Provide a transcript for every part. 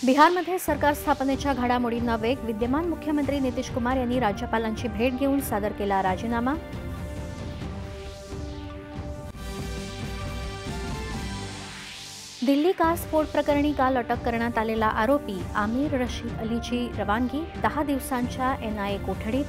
बिहारमध्ये सरकार स्थापनेच्या घडामोडींना वेग. विद्यमान मुख्यमंत्री नितीश कुमार यांनी राज्यपालांची भेट घेऊन सादर केला राजीनामा. दिल्ली कार स्फोट प्रकरणी काल अटक करण्यात आलेला आरोपी आमिर रशीद अलीची रवानगी 10 दिवसांच्या NIA कोठडीत.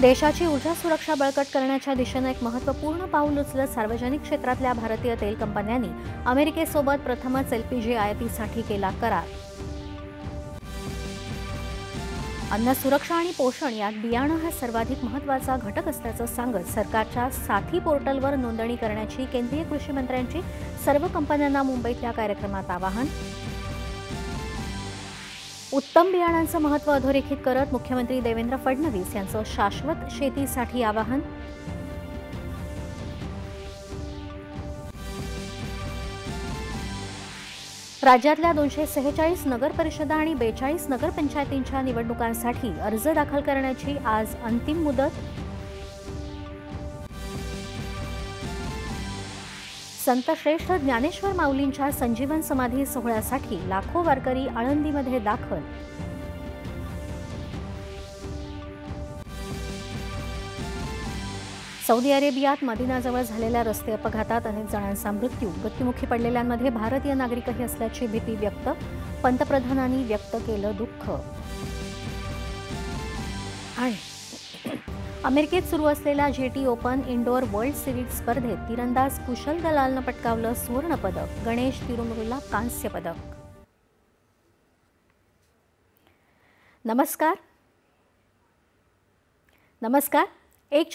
देशाची ऊर्जा सुरक्षा बळकट करण्याच्या दिशेने एक महत्त्वपूर्ण पाऊल उचलत सार्वजनिक क्षेत्रातल्या भारतीय तेल कंपन्यांनी अमेरिकेसोबत प्रथमच LPG आयातीसाठी केला करार. अन्न सुरक्षा आणि पोषण यात बियाणं हा सर्वाधिक महत्त्वाचा घटक असल्याचं सांगत सरकारच्या साथी पोर्टलवर नोंदणी करण्याची केंद्रीय कृषी मंत्र्यांची सर्व कंपन्यांना मुंबईतल्या कार्यक्रमात आवाहन. उत्तम बियाणांचं महत्त्व अधोरेखित करत मुख्यमंत्री देवेंद्र फडणवीस यांचं शाश्वत शेतीसाठी आवाहन. राज्यातल्या 246 नगर परिषदा आणि 42 नगरपंचायतींच्या निवडणुकांसाठी अर्ज दाखल करण्याची आज अंतिम मुदत. संत श्रेष्ठ ज्ञानेश्वर माऊलींच्या संजीवन समाधी सोहळ्यासाठी लाखो वारकरी आळंदीमध्ये दाखल. सौदी अरेबियात मदिनाजवळ झालेल्या रस्ते अपघातात अनेक जणांचा मृत्यू. मृत्युमुखी पडलेल्यांमध्ये भारतीय नागरिकही असल्याची भीती व्यक्त. पंतप्रधानांनी व्यक्त केलं दुःख. आणि अमेरिकेत सुरू असलेल्या GT open indoor world series स्पर्धेत तिरंदाज कुशल दलालनं पटकावलं सुवर्णपदक. गणेश तिरुमुरुला कांस्य पदक. नमस्कार. एक